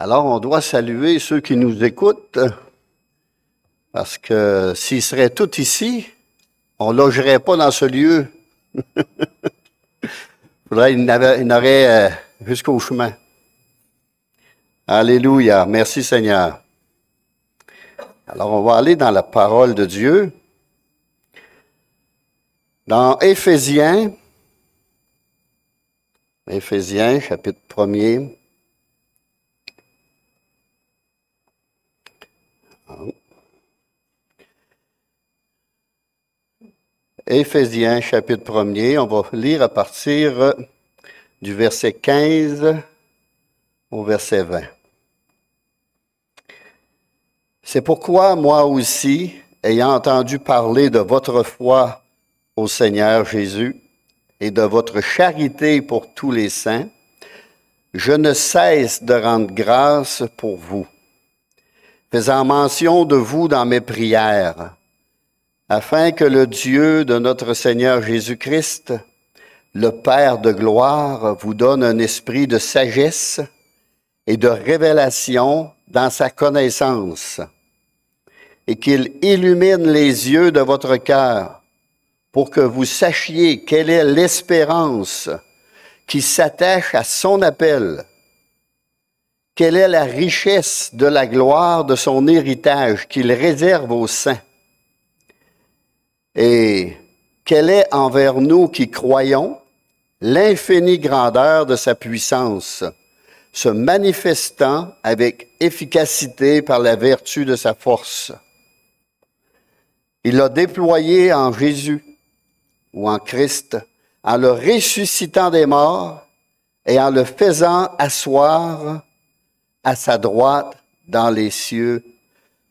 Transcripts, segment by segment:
Alors, on doit saluer ceux qui nous écoutent, parce que s'ils seraient tous ici, on ne logerait pas dans ce lieu. Il n'aurait jusqu'au chemin. Alléluia. Merci Seigneur. Alors, on va aller dans la parole de Dieu. Dans Éphésiens, chapitre 1er. Éphésiens, chapitre 1er, on va lire à partir du verset 15 au verset 20. C'est pourquoi moi aussi, ayant entendu parler de votre foi au Seigneur Jésus et de votre charité pour tous les saints, je ne cesse de rendre grâce pour vous, faisant mention de vous dans mes prières, afin que le Dieu de notre Seigneur Jésus-Christ, le Père de gloire, vous donne un esprit de sagesse et de révélation dans sa connaissance, et qu'il illumine les yeux de votre cœur pour que vous sachiez quelle est l'espérance qui s'attache à son appel, quelle est la richesse de la gloire de son héritage qu'il réserve aux saints, et quelle est envers nous qui croyons l'infinie grandeur de sa puissance, se manifestant avec efficacité par la vertu de sa force. Il l'a déployé en Jésus, ou en Christ, en le ressuscitant des morts et en le faisant asseoir à sa droite dans les cieux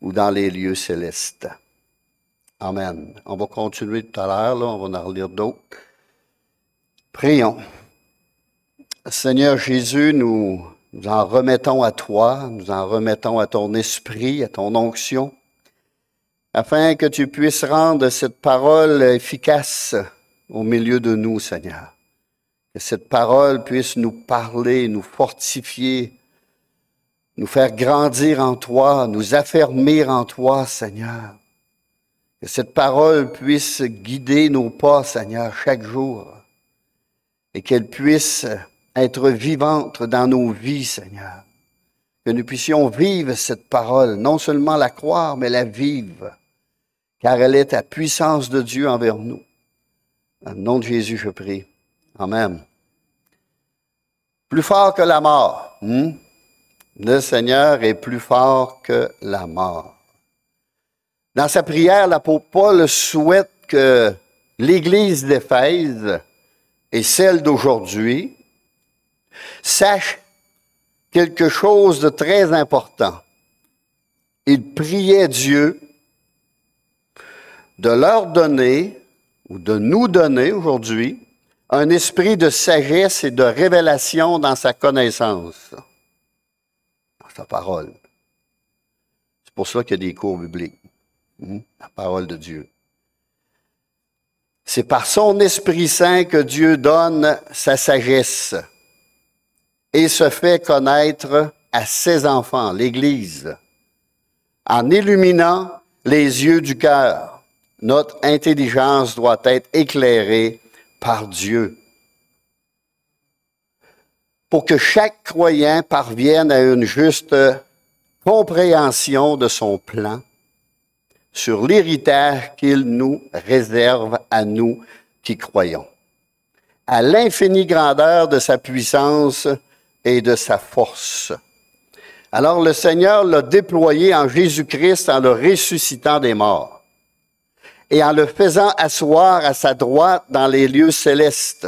ou dans les lieux célestes. Amen. On va continuer tout à l'heure, on va en relire d'autres. Prions. Seigneur Jésus, nous en remettons à toi, nous en remettons à ton esprit, à ton onction, afin que tu puisses rendre cette parole efficace au milieu de nous, Seigneur. Que cette parole puisse nous parler, nous fortifier, nous faire grandir en toi, nous affermir en toi, Seigneur. Que cette parole puisse guider nos pas, Seigneur, chaque jour, et qu'elle puisse être vivante dans nos vies, Seigneur. Que nous puissions vivre cette parole, non seulement la croire, mais la vivre, car elle est la puissance de Dieu envers nous. Dans le nom de Jésus, je prie. Amen. Plus fort que la mort. Le Seigneur est plus fort que la mort. Dans sa prière, l'apôtre Paul souhaite que l'Église d'Éphèse et celle d'aujourd'hui sache quelque chose de très important. Il priait Dieu de leur donner, ou de nous donner aujourd'hui, un esprit de sagesse et de révélation dans sa connaissance, dans sa parole. C'est pour ça qu'il y a des cours bibliques. La parole de Dieu. C'est par son Esprit Saint que Dieu donne sa sagesse et se fait connaître à ses enfants, l'Église, en illuminant les yeux du cœur. Notre intelligence doit être éclairée par Dieu pour que chaque croyant parvienne à une juste compréhension de son plan sur l'héritage qu'il nous réserve à nous qui croyons, à l'infinie grandeur de sa puissance et de sa force. Alors le Seigneur l'a déployé en Jésus-Christ en le ressuscitant des morts et en le faisant asseoir à sa droite dans les lieux célestes,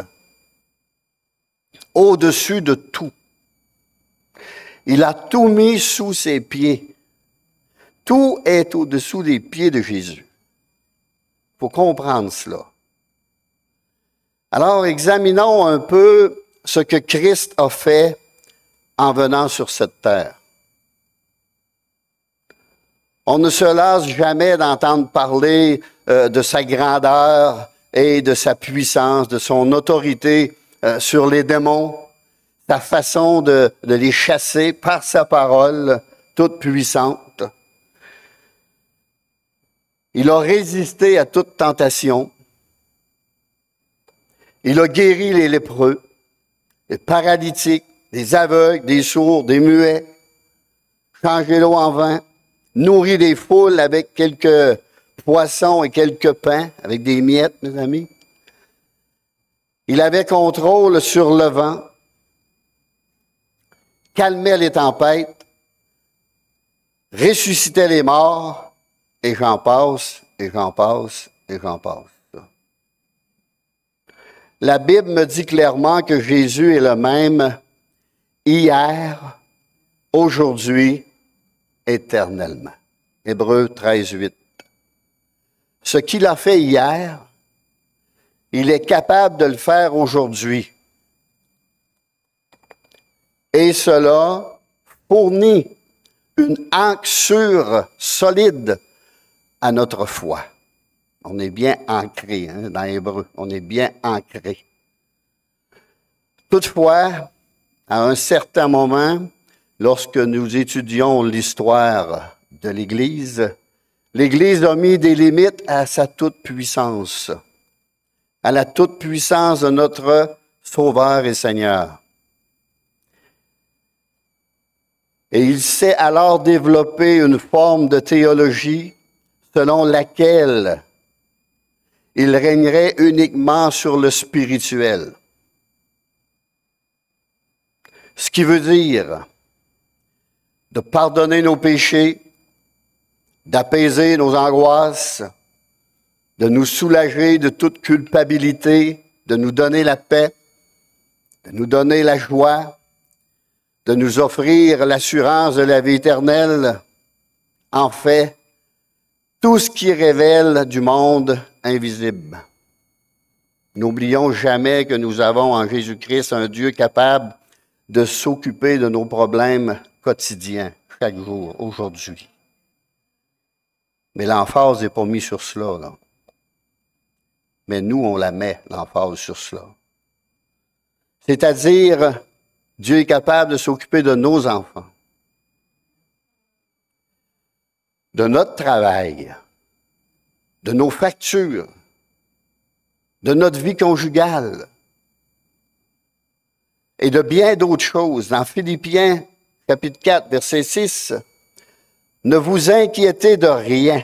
au-dessus de tout. Il a tout mis sous ses pieds. Tout est au-dessous des pieds de Jésus. Il faut comprendre cela. Alors, examinons un peu ce que Christ a fait en venant sur cette terre. On ne se lasse jamais d'entendre parler de sa grandeur et de sa puissance, de son autorité sur les démons, sa façon de les chasser par sa parole toute puissante. Il a résisté à toute tentation. Il a guéri les lépreux, les paralytiques, les aveugles, des sourds, des muets, changé l'eau en vin, nourri des foules avec quelques poissons et quelques pains, avec des miettes, mes amis. Il avait contrôle sur le vent, calmait les tempêtes, ressuscitait les morts, et j'en passe, et j'en passe, et j'en passe. La Bible me dit clairement que Jésus est le même hier, aujourd'hui, éternellement. Hébreux 13, 8. Ce qu'il a fait hier, il est capable de le faire aujourd'hui. Et cela fournit une ancre sûre, solide à notre foi. On est bien ancré, hein, dans Hébreu. On est bien ancré. Toutefois, à un certain moment, lorsque nous étudions l'histoire de l'Église, l'Église a mis des limites à sa toute-puissance, à la toute-puissance de notre Sauveur et Seigneur. Et il s'est alors développé une forme de théologie selon laquelle il régnerait uniquement sur le spirituel. Ce qui veut dire de pardonner nos péchés, d'apaiser nos angoisses, de nous soulager de toute culpabilité, de nous donner la paix, de nous donner la joie, de nous offrir l'assurance de la vie éternelle. En fait, tout ce qui révèle du monde invisible. N'oublions jamais que nous avons en Jésus-Christ un Dieu capable de s'occuper de nos problèmes quotidiens, chaque jour, aujourd'hui. Mais l'emphase n'est pas mise sur cela, là. Mais nous, on la met, l'emphase sur cela. C'est-à-dire, Dieu est capable de s'occuper de nos enfants, de notre travail, de nos factures, de notre vie conjugale et de bien d'autres choses. Dans Philippiens, chapitre 4, verset 6, « Ne vous inquiétez de rien.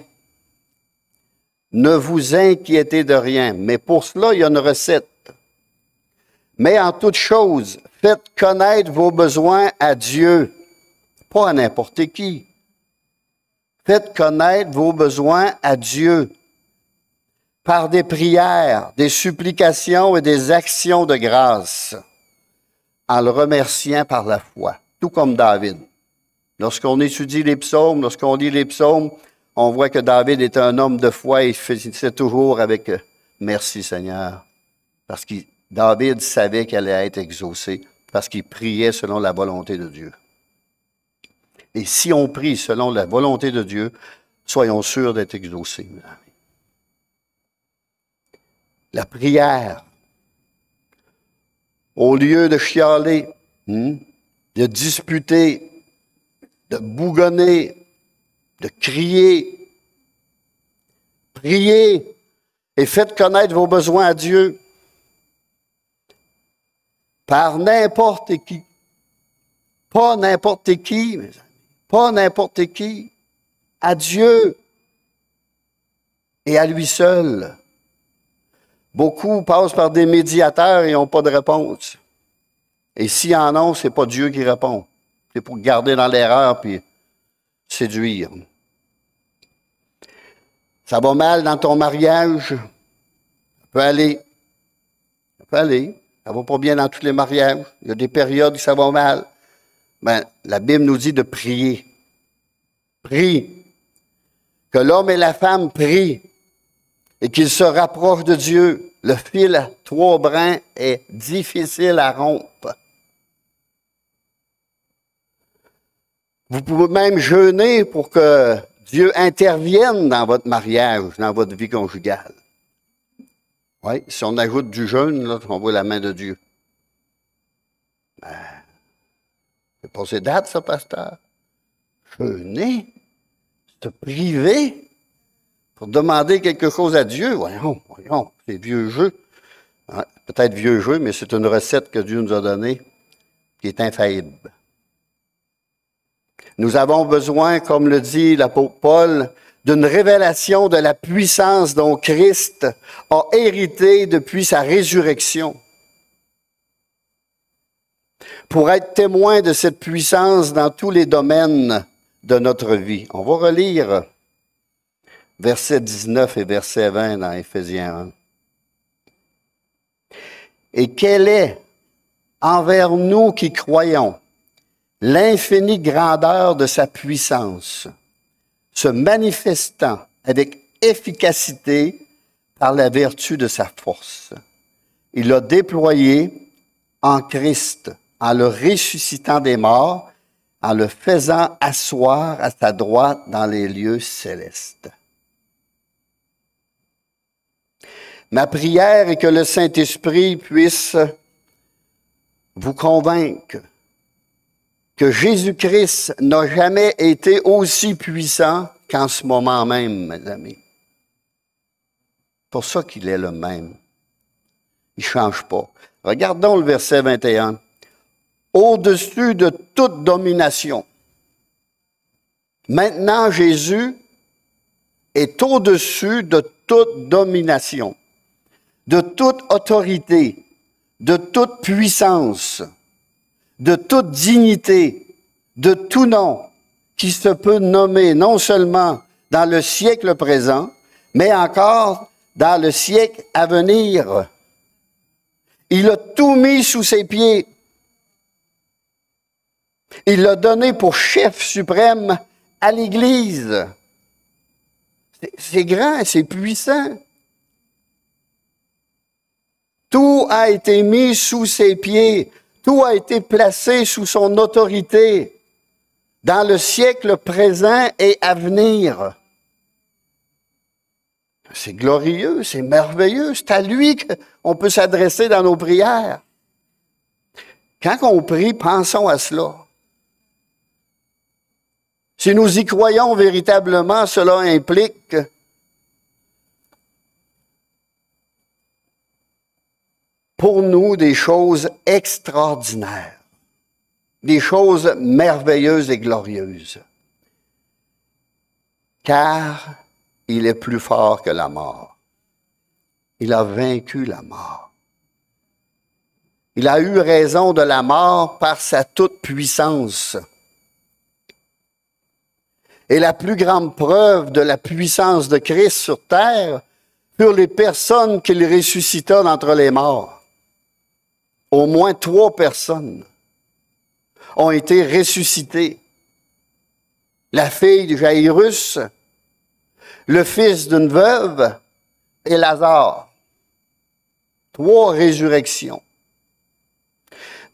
Ne vous inquiétez de rien. » Mais pour cela, il y a une recette. « Mais en toute chose, faites connaître vos besoins à Dieu. » Pas à n'importe qui. Faites connaître vos besoins à Dieu par des prières, des supplications et des actions de grâce, en le remerciant par la foi, tout comme David. Lorsqu'on étudie les psaumes, lorsqu'on lit les psaumes, on voit que David est un homme de foi et il faisait toujours avec « Merci Seigneur », parce que David savait qu'elle allait être exaucée, parce qu'il priait selon la volonté de Dieu. Et si on prie selon la volonté de Dieu, soyons sûrs d'être exaucés. La prière, au lieu de chialer, de disputer, de bougonner, de crier, priez et faites connaître vos besoins à Dieu par n'importe qui. Pas n'importe qui, mes amis. Pas n'importe qui. À Dieu et à lui seul. Beaucoup passent par des médiateurs et n'ont pas de réponse. Et s'ils en ont, ce n'est pas Dieu qui répond. C'est pour garder dans l'erreur puis séduire. Ça va mal dans ton mariage? Ça peut aller. Ça peut aller. Ça va pas bien dans tous les mariages. Il y a des périodes où ça va mal. Ben, la Bible nous dit de prier. Prie. Que l'homme et la femme prient et qu'ils se rapprochent de Dieu. Le fil à 3 brins est difficile à rompre. Vous pouvez même jeûner pour que Dieu intervienne dans votre mariage, dans votre vie conjugale. Oui, si on ajoute du jeûne, là, on voit la main de Dieu. C'est passé date, ça, pasteur. Jeûner, se priver pour demander quelque chose à Dieu. Voyons, c'est vieux jeu. Hein, peut-être vieux jeu, mais c'est une recette que Dieu nous a donnée qui est infaillible. Nous avons besoin, comme le dit l'apôtre Paul, d'une révélation de la puissance dont Christ a hérité depuis sa résurrection. Pour être témoin de cette puissance dans tous les domaines de notre vie. On va relire versets 19 et verset 20 dans Éphésiens 1. Et quelle est, envers nous qui croyons, l'infinie grandeur de sa puissance, se manifestant avec efficacité par la vertu de sa force. Il l'a déployé en Christ, en le ressuscitant des morts, en le faisant asseoir à sa droite dans les lieux célestes. Ma prière est que le Saint-Esprit puisse vous convaincre que Jésus-Christ n'a jamais été aussi puissant qu'en ce moment même, mes amis. C'est pour ça qu'il est le même. Il ne change pas. Regardons le verset 21. Au-dessus de toute domination. Maintenant, Jésus est au-dessus de toute domination, de toute autorité, de toute puissance, de toute dignité, de tout nom qui se peut nommer non seulement dans le siècle présent, mais encore dans le siècle à venir. Il a tout mis sous ses pieds. Il l'a donné pour chef suprême à l'Église. C'est grand, c'est puissant. Tout a été mis sous ses pieds. Tout a été placé sous son autorité dans le siècle présent et à venir. C'est glorieux, c'est merveilleux. C'est à lui qu'on peut s'adresser dans nos prières. Quand on prie, pensons à cela. Si nous y croyons véritablement, cela implique pour nous des choses extraordinaires, des choses merveilleuses et glorieuses. Car il est plus fort que la mort. Il a vaincu la mort. Il a eu raison de la mort par sa toute-puissance. Et la plus grande preuve de la puissance de Christ sur terre furent les personnes qu'il ressuscita d'entre les morts. Au moins 3 personnes ont été ressuscitées. La fille de Jaïrus, le fils d'une veuve et Lazare. 3 résurrections.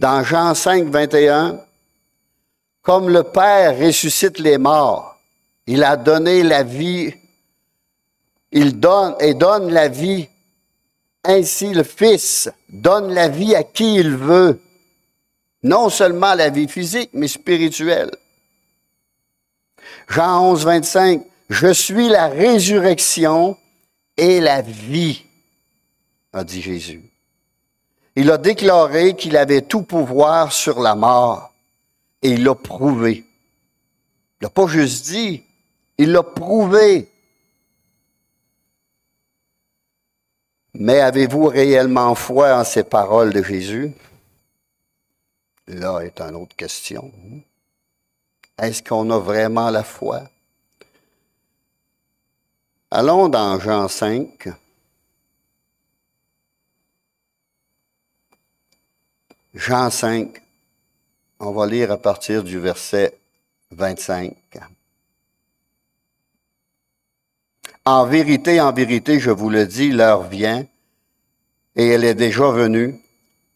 Dans Jean 5, 21, comme le Père ressuscite les morts, il a donné la vie, il donne et donne la vie. Ainsi, le Fils donne la vie à qui il veut. Non seulement la vie physique, mais spirituelle. Jean 11, 25, « Je suis la résurrection et la vie », a dit Jésus. Il a déclaré qu'il avait tout pouvoir sur la mort et il l'a prouvé. Il l'a pas juste dit, il l'a prouvé. Mais avez-vous réellement foi en ces paroles de Jésus? Là est une autre question. Est-ce qu'on a vraiment la foi? Allons dans Jean 5. Jean 5, on va lire à partir du verset 25. En vérité, je vous le dis, l'heure vient, et elle est déjà venue,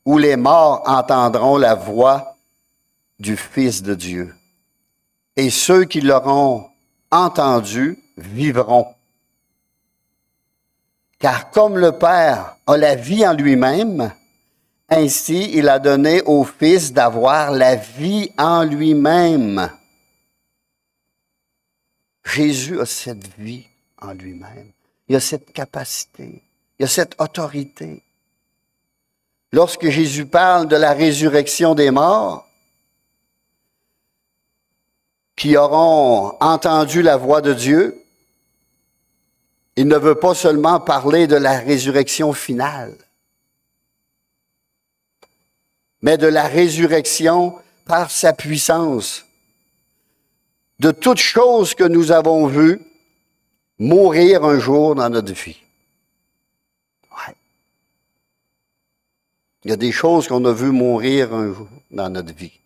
où les morts entendront la voix du Fils de Dieu. Et ceux qui l'auront entendu vivront. Car comme le Père a la vie en lui-même, Ainsi, il a donné au Fils d'avoir la vie en lui-même. Jésus a cette vie en lui-même. Il a cette capacité. Il a cette autorité. Lorsque Jésus parle de la résurrection des morts, qui auront entendu la voix de Dieu, il ne veut pas seulement parler de la résurrection finale, mais de la résurrection par sa puissance, de toutes choses que nous avons vues mourir un jour dans notre vie. Ouais. Il y a des choses qu'on a vues mourir un jour dans notre vie.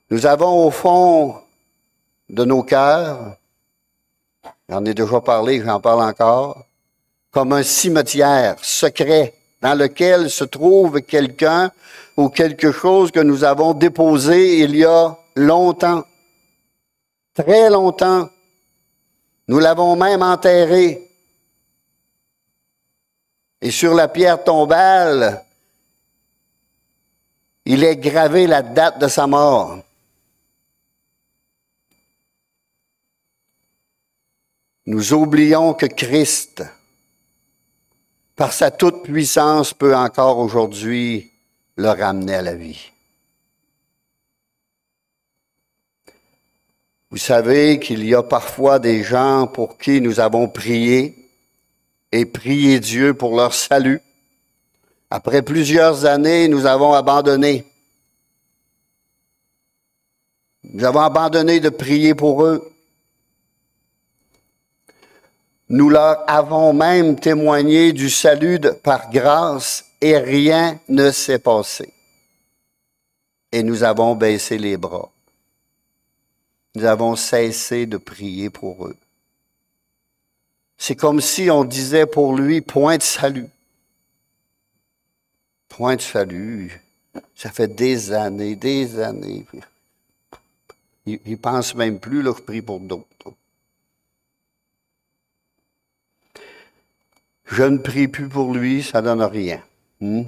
Nous avons au fond de nos cœurs, j'en ai déjà parlé, j'en parle encore, comme un cimetière secret dans lequel se trouve quelqu'un ou quelque chose que nous avons déposé il y a longtemps, très longtemps. Nous l'avons même enterré. Et sur la pierre tombale, il est gravé la date de sa mort. Nous oublions que Christ, par sa toute-puissance, peut encore aujourd'hui le ramener à la vie. Vous savez qu'il y a parfois des gens pour qui nous avons prié et prié Dieu pour leur salut. Après plusieurs années, nous avons abandonné. Nous avons abandonné de prier pour eux. Nous leur avons même témoigné du salut par grâce et rien ne s'est passé. Et nous avons baissé les bras. Nous avons cessé de prier pour eux. C'est comme si on disait pour lui, point de salut. Point de salut. Ça fait des années, des années. Il ne pense même plus, là, je prie pour d'autres. Je ne prie plus pour lui, ça ne donne rien. Je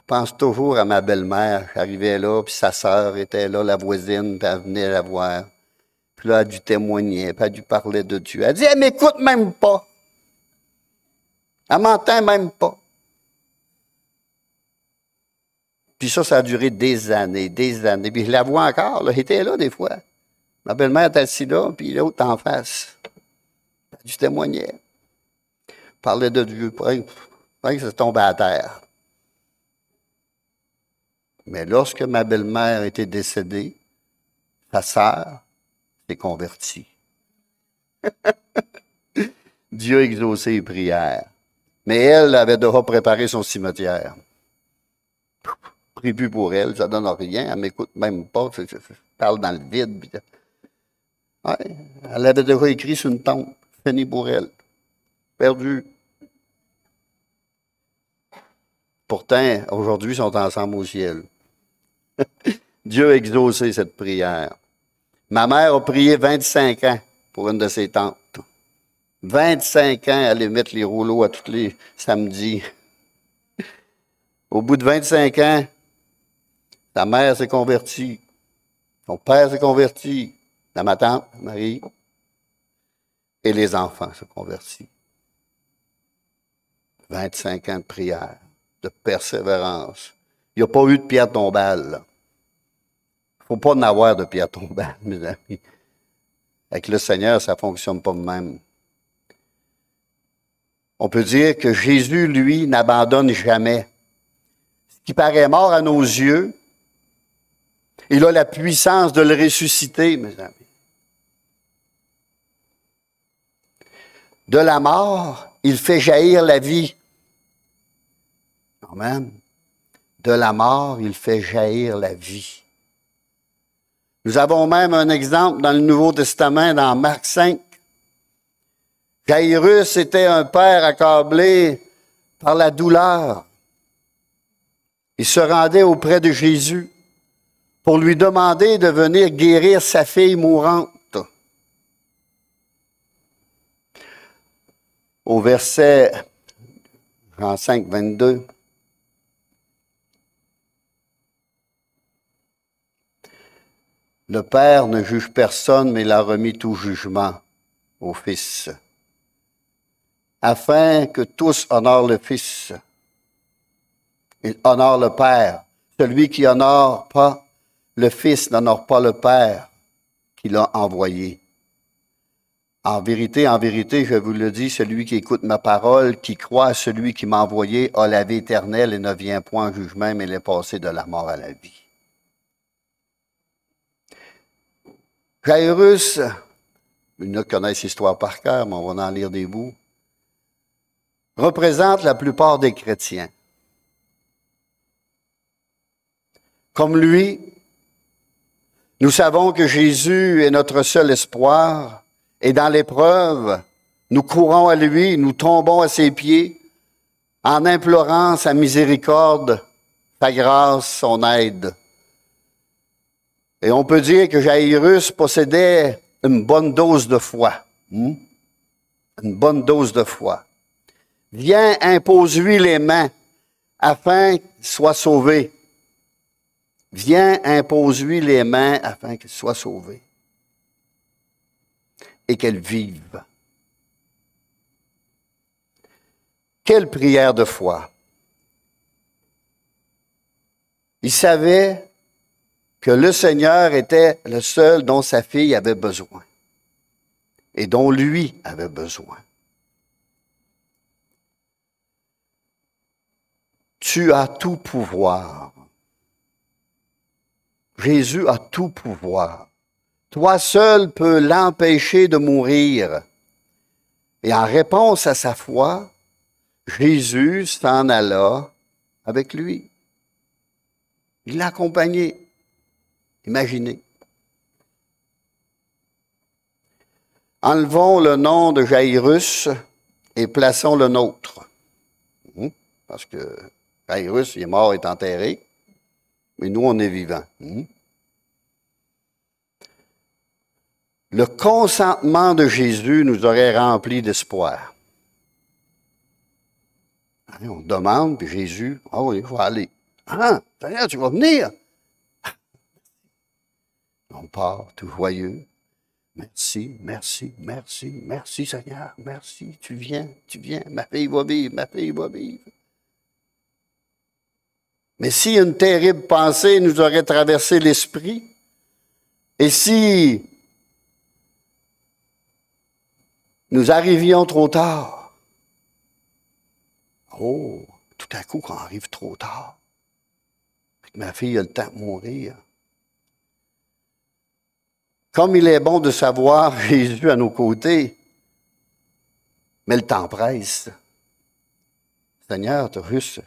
pense toujours à ma belle-mère. J'arrivais là, puis sa sœur était là, la voisine, puis elle venait la voir. Puis là, elle a dû témoigner, puis elle a dû parler de Dieu. Elle dit, elle m'écoute même pas. Elle m'entend même pas. Puis ça a duré des années, des années. Puis je la vois encore, là, elle était là des fois. Ma belle-mère était assise là, puis l'autre en face. Elle a dû témoigner. Parlait de Dieu, que ça tombait à terre. Mais lorsque ma belle-mère était décédée, sa sœur s'est convertie. Dieu a exaucé les prières. Mais elle avait déjà préparé son cimetière. Je ne prie plus pour elle, ça ne donne rien, elle ne m'écoute même pas, je parle dans le vide. Ouais, elle avait déjà écrit sur une tombe, fini pour elle. Perdu. Pourtant, aujourd'hui, ils sont ensemble au ciel. Dieu a exaucé cette prière. Ma mère a prié 25 ans pour une de ses tantes. 25 ans à aller mettre les rouleaux à tous les samedis. Au bout de 25 ans, sa mère s'est convertie. Son père s'est converti. Ma tante, Marie. Et les enfants se convertis. 25 ans de prière, de persévérance. Il n'y a pas eu de pierre tombale. Il ne faut pas en avoir de pierre tombale, mes amis. Avec le Seigneur, ça ne fonctionne pas de même. On peut dire que Jésus, lui, n'abandonne jamais. Ce qui paraît mort à nos yeux, il a la puissance de le ressusciter, mes amis. De la mort, il fait jaillir la vie. Amen. De la mort, il fait jaillir la vie. Nous avons même un exemple dans le Nouveau Testament, dans Marc 5. Jairus était un père accablé par la douleur. Il se rendait auprès de Jésus pour lui demander de venir guérir sa fille mourante. Au verset Jean 5, 22, Le Père ne juge personne, mais il a remis tout jugement au Fils, afin que tous honorent le Fils. Il honore le Père. Celui qui honore pas le Fils n'honore pas le Père qui l'a envoyé. En vérité, je vous le dis, celui qui écoute ma parole, qui croit à celui qui m'a envoyé, a la vie éternelle et ne vient point en jugement, mais il est passé de la mort à la vie. Jairus, il ne connaissent l'histoire par cœur, mais on va en lire des bouts, représente la plupart des chrétiens. Comme lui, nous savons que Jésus est notre seul espoir et dans l'épreuve, nous courons à lui, nous tombons à ses pieds en implorant sa miséricorde, sa grâce, son aide. Et on peut dire que Jairus possédait une bonne dose de foi. Une bonne dose de foi. Viens, impose-lui les mains afin qu'il soit sauvé. Viens, impose-lui les mains afin qu'il soit sauvé et qu'elle vive. Quelle prière de foi! Il savait que le Seigneur était le seul dont sa fille avait besoin et dont lui avait besoin. Tu as tout pouvoir. Jésus a tout pouvoir. Toi seul peux l'empêcher de mourir. Et en réponse à sa foi, Jésus s'en alla avec lui. Il l'a accompagné. Imaginez. Enlevons le nom de Jairus et plaçons le nôtre. Parce que Jairus, il est mort et enterré, mais nous, on est vivants. Le consentement de Jésus nous aurait rempli d'espoir. On demande, puis Jésus, « Ah oui, il faut aller. »« Ah, Seigneur, tu vas venir? » On part tout joyeux. « Merci, merci, merci, merci Seigneur, merci, tu viens, ma fille va vivre, ma fille va vivre. » Mais si une terrible pensée nous aurait traversé l'esprit, et si nous arrivions trop tard, oh, tout à coup, quand on arrive trop tard, puis que ma fille a le temps de mourir. Comme il est bon de savoir Jésus à nos côtés, mais le temps presse. Seigneur, tu as juste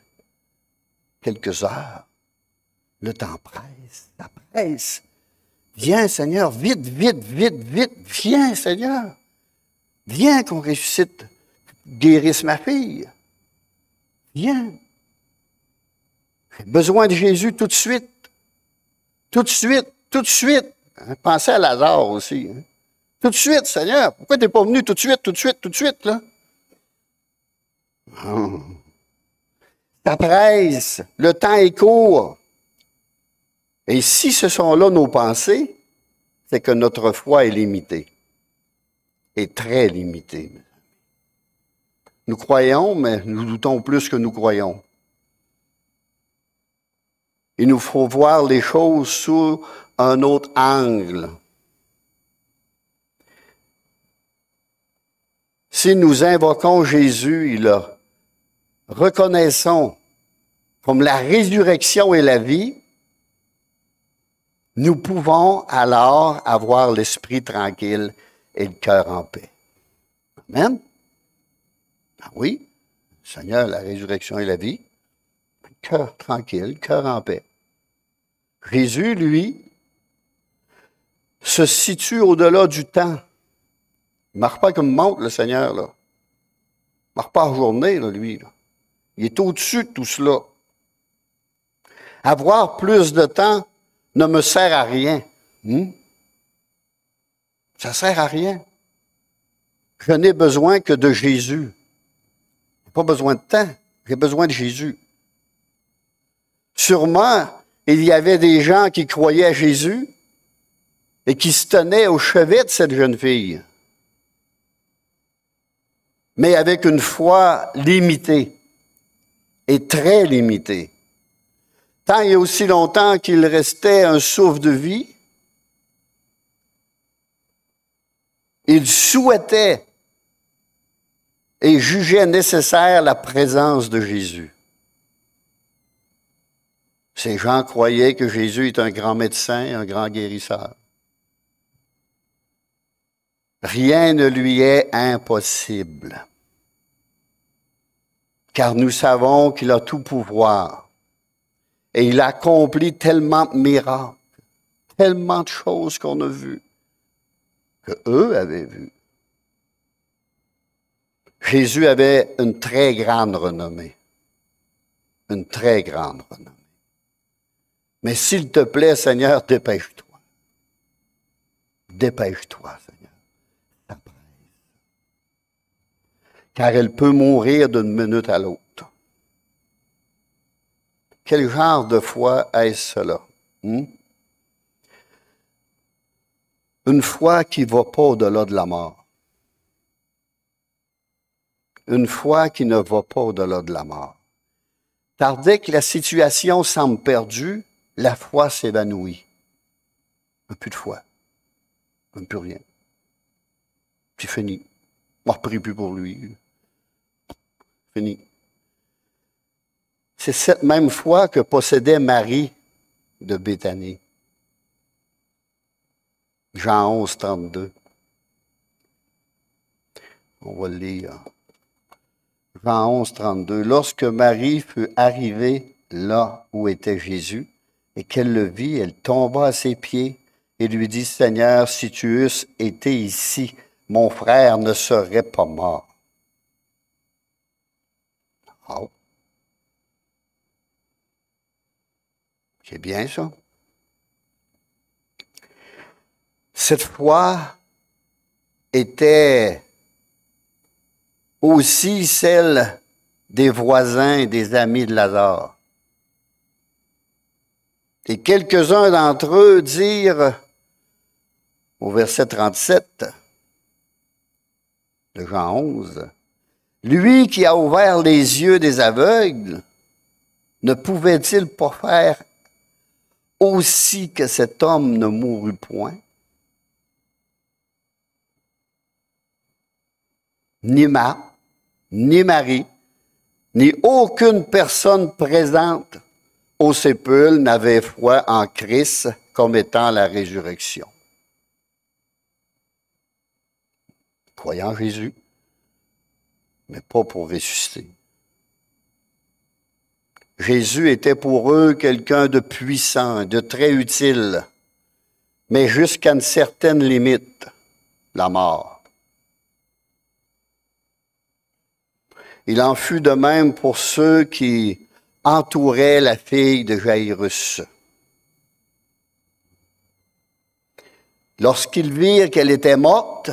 quelques heures. Le temps presse, ça presse. Viens, Seigneur, vite, vite, vite, vite. Viens, Seigneur. Viens qu'on ressuscite, guérisse ma fille. Viens. J'ai besoin de Jésus tout de suite. Tout de suite, tout de suite. Pensez à Lazare aussi. Tout de suite, Seigneur. Pourquoi tu n'es pas venu tout de suite, tout de suite, tout de suite, là? Ça presse. Le temps est court. Et si ce sont là nos pensées, c'est que notre foi est limitée. Est très limitée. Nous croyons, mais nous doutons plus que nous croyons. Il nous faut voir les choses sous un autre angle. Si nous invoquons Jésus et le reconnaissons comme la résurrection et la vie, nous pouvons alors avoir l'esprit tranquille et le cœur en paix. Amen? Ah oui, Seigneur, la résurrection et la vie, cœur tranquille, cœur en paix. Jésus, lui, se situe au-delà du temps. Il ne marche pas comme montre, le Seigneur, là. Il ne marche pas en journée, là, lui. Là. Il est au-dessus de tout cela. Avoir plus de temps ne me sert à rien. Ça ne sert à rien. Je n'ai besoin que de Jésus. Je n'ai pas besoin de temps. J'ai besoin de Jésus. Sûrement, il y avait des gens qui croyaient à Jésus, et qui se tenait au chevet de cette jeune fille, mais avec une foi limitée et très limitée. Tant et aussi longtemps qu'il restait un souffle de vie, il souhaitait et jugeait nécessaire la présence de Jésus. Ces gens croyaient que Jésus est un grand médecin, un grand guérisseur. Rien ne lui est impossible, car nous savons qu'il a tout pouvoir et il a accompli tellement de miracles, tellement de choses qu'on a vues, que eux avaient vues. Jésus avait une très grande renommée, une très grande renommée. Mais s'il te plaît, Seigneur, dépêche-toi. Dépêche-toi, Seigneur. Ça presse. Car elle peut mourir d'une minute à l'autre. Quel genre de foi est-ce cela? Une foi qui ne va pas au-delà de la mort. Une foi qui ne va pas au-delà de la mort. Tandis que la situation semble perdue, la foi s'évanouit. Un peu de foi. Un peu rien. Puis fini. On ne prie plus pour lui. Fini. C'est cette même foi que possédait Marie de Béthanie. Jean 11, 32. On va le lire. Jean 11, 32. Lorsque Marie fut arrivée là où était Jésus, et qu'elle le vit, elle tomba à ses pieds et lui dit, Seigneur, si tu eusses été ici, mon frère ne serait pas mort. Oh. C'est bien ça. Cette foi était aussi celle des voisins et des amis de Lazare. Et quelques-uns d'entre eux dirent, au verset 37 de Jean 11, « Lui qui a ouvert les yeux des aveugles, ne pouvait-il pas faire aussi que cet homme ne mourut point? » Ni Marthe, ni Marie, ni aucune personne présente au sépulcre n'avait foi en Christ comme étant la résurrection. Croyant en Jésus, mais pas pour ressusciter. Jésus était pour eux quelqu'un de puissant, de très utile, mais jusqu'à une certaine limite, la mort. Il en fut de même pour ceux qui entouraient la fille de Jaïrus. Lorsqu'ils virent qu'elle était morte,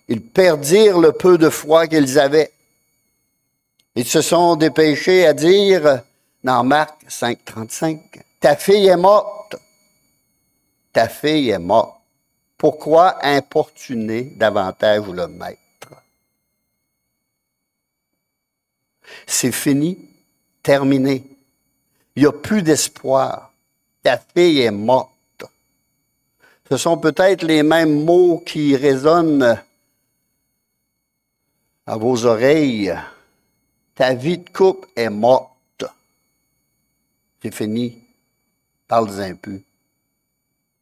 ils perdirent le peu de foi qu'ils avaient. Ils se sont dépêchés à dire, dans Marc 5, 35, « Ta fille est morte. Ta fille est morte. Pourquoi importuner davantage le maître? » C'est fini, terminé. Il n'y a plus d'espoir. Ta fille est morte. Ce sont peut-être les mêmes mots qui résonnent à vos oreilles. Ta vie de couple est morte. C'est fini. Parle-en un peu.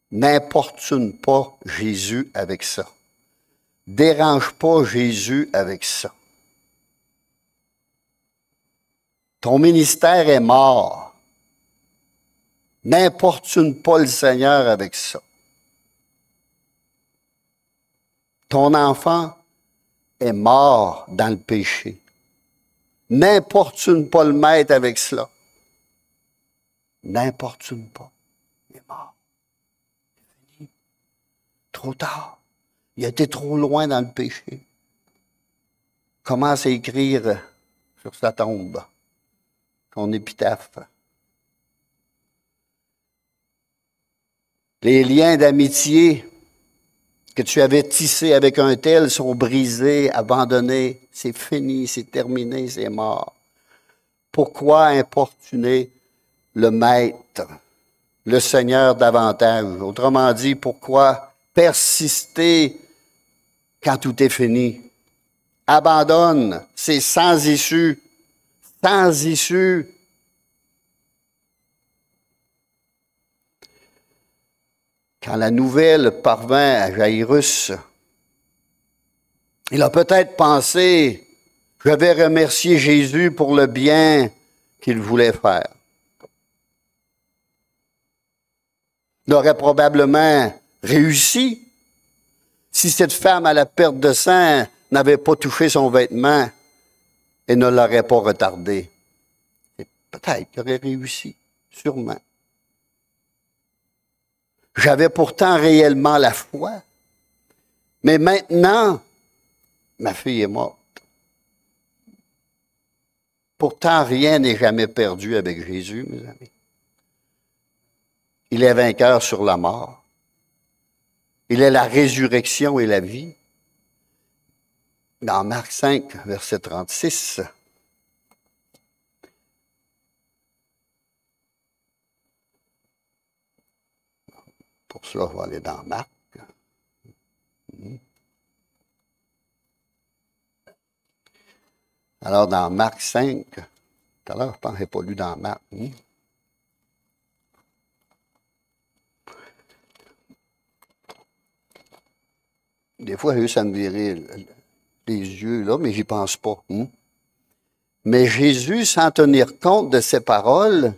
N'importune pas Jésus avec ça. Dérange pas Jésus avec ça. Ton ministère est mort. N'importune pas le Seigneur avec ça. Ton enfant est mort dans le péché. N'importune pas le maître avec cela. N'importune pas. Il est mort. C'est fini. Trop tard. Il a été trop loin dans le péché. Commence à écrire sur sa tombe son épitaphe. Les liens d'amitié que tu avais tissés avec un tel sont brisés, abandonnés. C'est fini, c'est terminé, c'est mort. Pourquoi importuner le Maître, le Seigneur davantage? Autrement dit, pourquoi persister quand tout est fini? Abandonne, c'est sans issue, sans issue. Quand la nouvelle parvint à Jairus, il a peut-être pensé, je vais remercier Jésus pour le bien qu'il voulait faire. Il aurait probablement réussi si cette femme à la perte de sang n'avait pas touché son vêtement et ne l'aurait pas retardé. Et peut-être qu'il aurait réussi, sûrement. J'avais pourtant réellement la foi. Mais maintenant, ma fille est morte. Pourtant, rien n'est jamais perdu avec Jésus, mes amis. Il est vainqueur sur la mort. Il est la résurrection et la vie. Dans Marc 5, verset 36, pour cela, on va aller dans Marc. Alors, dans Marc 5, tout à l'heure, je pense que je n'ai pas lu dans Marc. Des fois, ça me virait les yeux, là, mais j'y pense pas. Mais Jésus, sans tenir compte de ces paroles,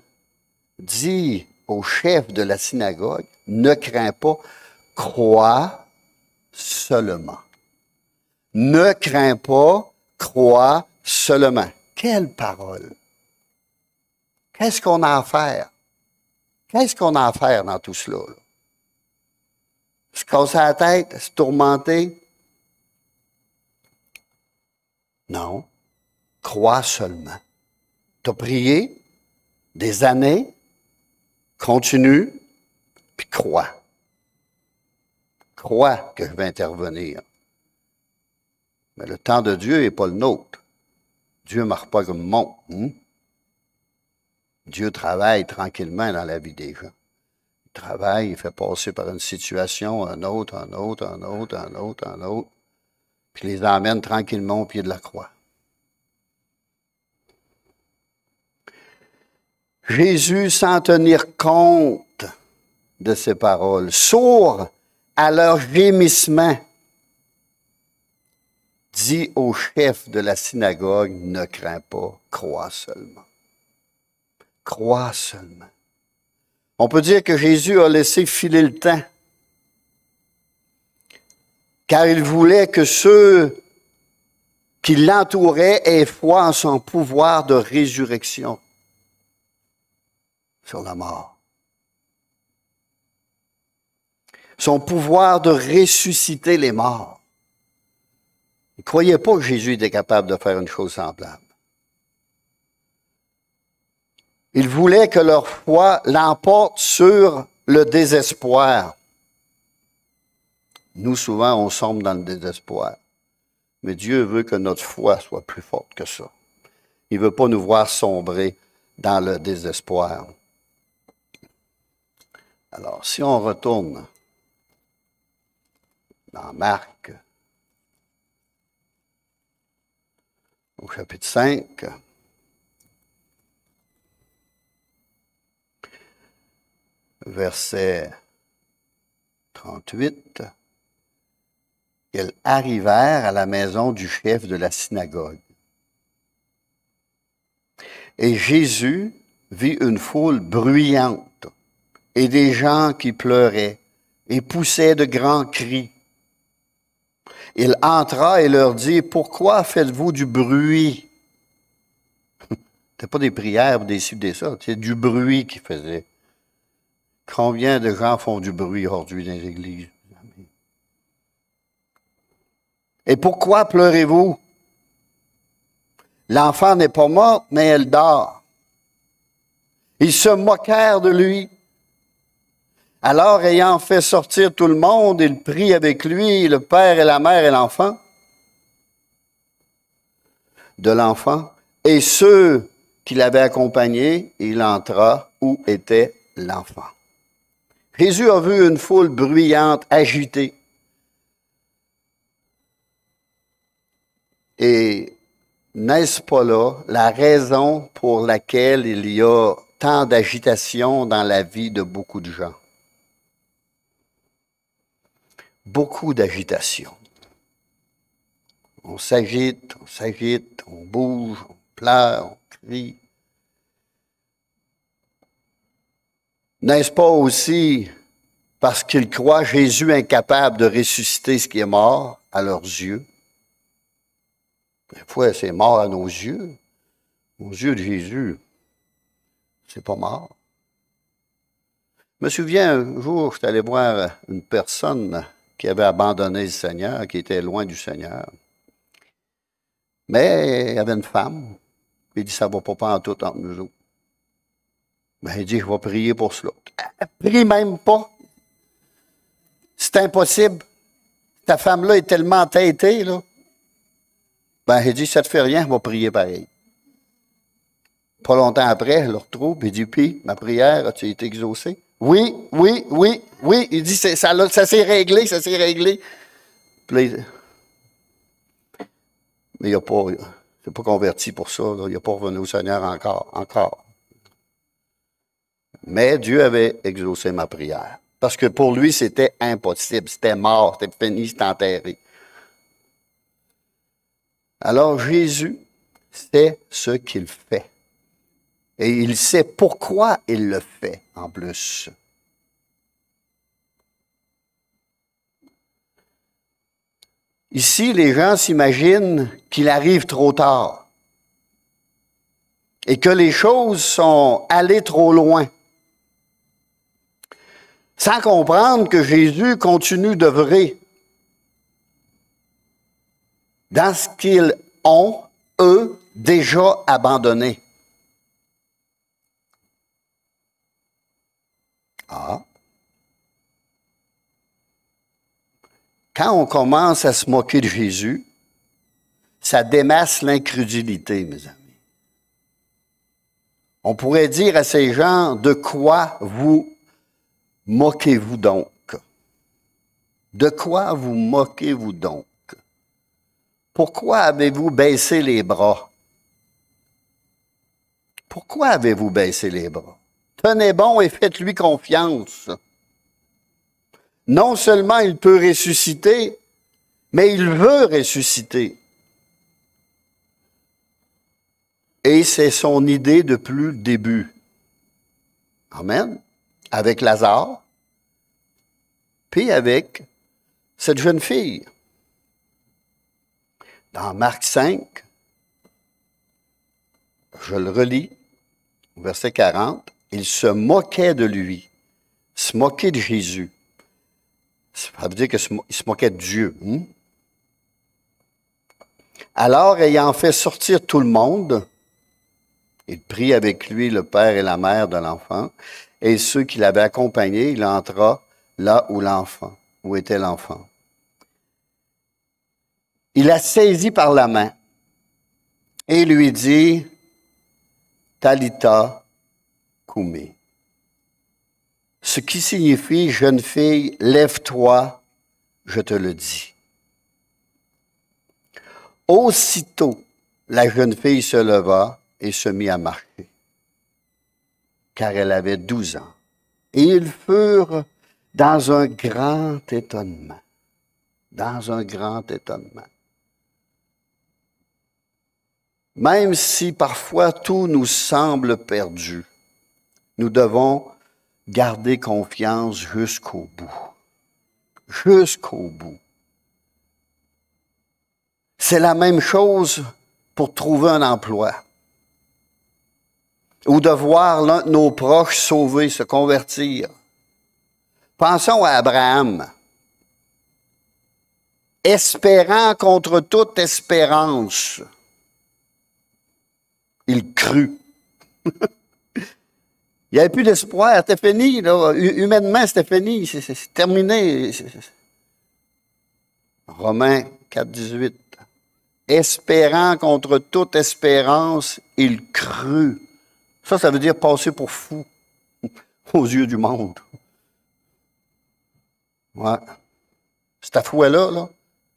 dit au chef de la synagogue, ne crains pas, crois seulement. Ne crains pas, crois seulement. Quelle parole! Qu'est-ce qu'on a à faire? Qu'est-ce qu'on a à faire dans tout cela? Là? Se casser la tête, se tourmenter? Non. Crois seulement. Tu as prié des années, continue, puis crois. Crois que je vais intervenir. Mais le temps de Dieu n'est pas le nôtre. Dieu ne marche pas comme monde. Dieu travaille tranquillement dans la vie des gens. Il travaille, il fait passer par une situation, un autre, puis les emmène tranquillement au pied de la croix. Jésus, sans tenir compte de ces paroles, sourd à leur gémissement, dit au chef de la synagogue, ne crains pas, crois seulement. Crois seulement. On peut dire que Jésus a laissé filer le temps, car il voulait que ceux qui l'entouraient aient foi en son pouvoir de résurrection sur la mort. Son pouvoir de ressusciter les morts. Ils ne croyaient pas que Jésus était capable de faire une chose semblable. Ils voulaient que leur foi l'emporte sur le désespoir. Nous, souvent, on sombre dans le désespoir. Mais Dieu veut que notre foi soit plus forte que ça. Il ne veut pas nous voir sombrer dans le désespoir. Alors, si on retourne dans Marc, au chapitre 5, verset 38, ils arrivèrent à la maison du chef de la synagogue. Et Jésus vit une foule bruyante et des gens qui pleuraient et poussaient de grands cris. Il entra et leur dit, « Pourquoi faites-vous du bruit? » C'était pas des prières ou des ci, des ça, c'est du bruit qu'ils faisaient. Combien de gens font du bruit aujourd'hui dans les églises? Et pourquoi pleurez-vous? L'enfant n'est pas mort, mais elle dort. Ils se moquèrent de lui. Alors, ayant fait sortir tout le monde, il prit avec lui le père et la mère et l'enfant de l'enfant, et ceux qui l'avaient accompagné, il entra où était l'enfant. Jésus a vu une foule bruyante, agitée. Et n'est-ce pas là la raison pour laquelle il y a tant d'agitation dans la vie de beaucoup de gens? Beaucoup d'agitation. On s'agite, on bouge, on pleure, on crie. N'est-ce pas aussi parce qu'ils croient Jésus incapable de ressusciter ce qui est mort à leurs yeux? Des fois, c'est mort à nos yeux. Aux yeux de Jésus, c'est pas mort. Je me souviens, un jour, j'étais allé voir une personne qui avait abandonné le Seigneur, qui était loin du Seigneur. Mais il y avait une femme. Il dit, ça ne va pas en tout entre nous autres. Ben, il dit, je vais prier pour cela. Elle prie même pas. C'est impossible. Ta femme-là est tellement entêtée, là. Ben, il dit, ça te fait rien, je vais prier pareil. Pas longtemps après, elle le retrouve, il dit, puis, ma prière, a-t-il été exaucée? Oui. Il dit, ça s'est réglé, ça s'est réglé. Puis là, mais il n'a pas, c'est pas converti pour ça, là. Il n'a pas revenu au Seigneur encore. Mais Dieu avait exaucé ma prière. Parce que pour lui, c'était impossible. C'était mort, c'était fini, c'était enterré. Alors Jésus sait ce qu'il fait. Et il sait pourquoi il le fait, en plus. Ici, les gens s'imaginent qu'il arrive trop tard et que les choses sont allées trop loin, sans comprendre que Jésus continue d'œuvrer dans ce qu'ils ont, eux, déjà abandonné. Ah. Quand on commence à se moquer de Jésus, ça démasse l'incrédulité, mes amis. On pourrait dire à ces gens, de quoi vous moquez-vous donc? De quoi vous moquez-vous donc? Pourquoi avez-vous baissé les bras? Pourquoi avez-vous baissé les bras? Tenez bon et faites-lui confiance. Non seulement il peut ressusciter, mais il veut ressusciter. Et c'est son idée depuis le début. Amen. Avec Lazare, puis avec cette jeune fille. Dans Marc 5, je le relis, verset 40, il se moquait de lui, se moquait de Jésus. Ça veut dire qu'il se moquait de Dieu. Alors, ayant fait sortir tout le monde, il prit avec lui le père et la mère de l'enfant, et ceux qui l'avaient accompagné, il entra là où était l'enfant. Il la saisit par la main et lui dit, Talitha koumi. Ce qui signifie, jeune fille, lève-toi, je te le dis. Aussitôt, la jeune fille se leva et se mit à marcher, car elle avait 12 ans. Et ils furent dans un grand étonnement. Dans un grand étonnement. Même si parfois tout nous semble perdu, nous devons garder confiance jusqu'au bout. Jusqu'au bout. C'est la même chose pour trouver un emploi ou de voir l'un de nos proches sauver, se convertir. Pensons à Abraham. Espérant contre toute espérance, il crut. Il n'y avait plus d'espoir, c'était fini, là. Humainement, c'était fini, c'est terminé. Romains 4, 18. Espérant contre toute espérance, il crut. Ça veut dire passer pour fou aux yeux du monde. Ouais. Cette foi-là, là,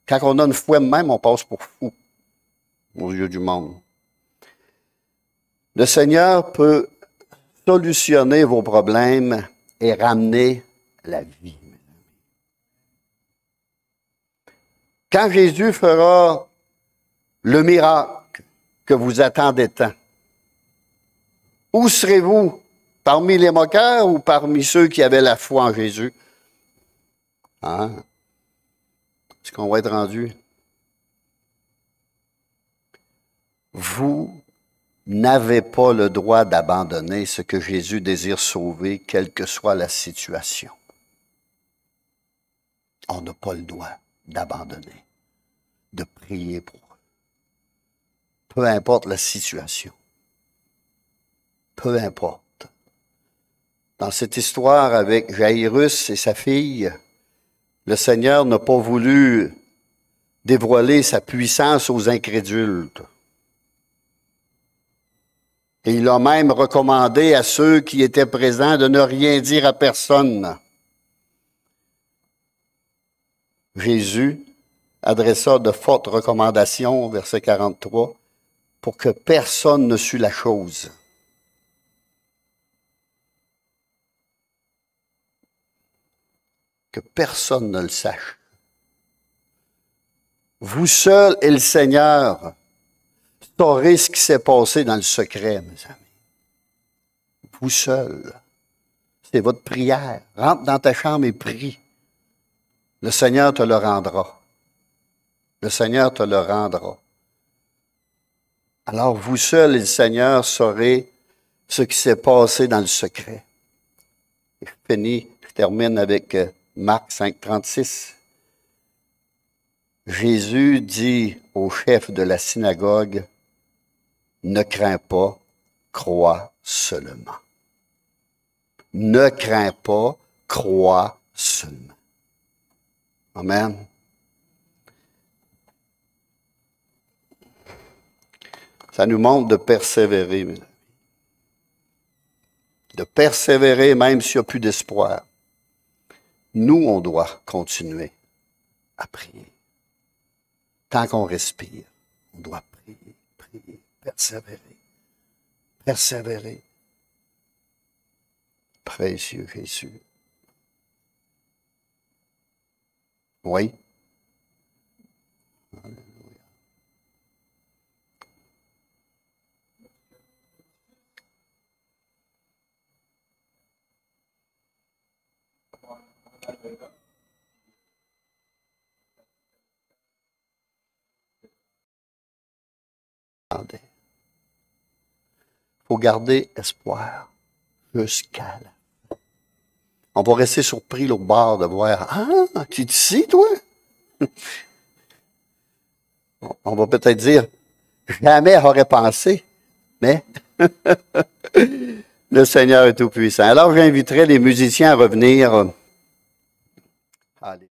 quand on a une foi même, on passe pour fou aux yeux du monde. Le Seigneur peut solutionner vos problèmes et ramener la vie. Quand Jésus fera le miracle que vous attendez tant, où serez-vous? Parmi les moqueurs ou parmi ceux qui avaient la foi en Jésus? Hein? Est-ce qu'on va être rendu? Vous n'avez pas le droit d'abandonner ce que Jésus désire sauver, quelle que soit la situation. On n'a pas le droit d'abandonner, de prier pour eux. Peu importe la situation. Peu importe. Dans cette histoire avec Jairus et sa fille, le Seigneur n'a pas voulu dévoiler sa puissance aux incrédules. Et il a même recommandé à ceux qui étaient présents de ne rien dire à personne. Jésus adressa de fortes recommandations, verset 43, pour que personne ne sût la chose. Que personne ne le sache. Vous seul et le Seigneur saurez ce qui s'est passé dans le secret, mes amis. Vous seul. C'est votre prière. Rentre dans ta chambre et prie. Le Seigneur te le rendra. Le Seigneur te le rendra. Alors, vous seul et le Seigneur saurez ce qui s'est passé dans le secret. Et je termine avec Marc 5, 36. Jésus dit au chef de la synagogue, « Ne crains pas, crois seulement. » Ne crains pas, crois seulement. Amen. Ça nous montre de persévérer, mes amis. De persévérer même s'il n'y a plus d'espoir. Nous, on doit continuer à prier. Tant qu'on respire, on doit prier, prier, persévérer, persévérer. Précieux Jésus. Oui. Alléluia. Il faut garder espoir jusqu'à la fin. On va rester surpris l'autre bord de voir, « Ah, tu es ici, toi? » On va peut-être dire, « Jamais j'aurais pensé, mais le Seigneur est tout-puissant. » Alors, j'inviterai les musiciens à revenir. Allez.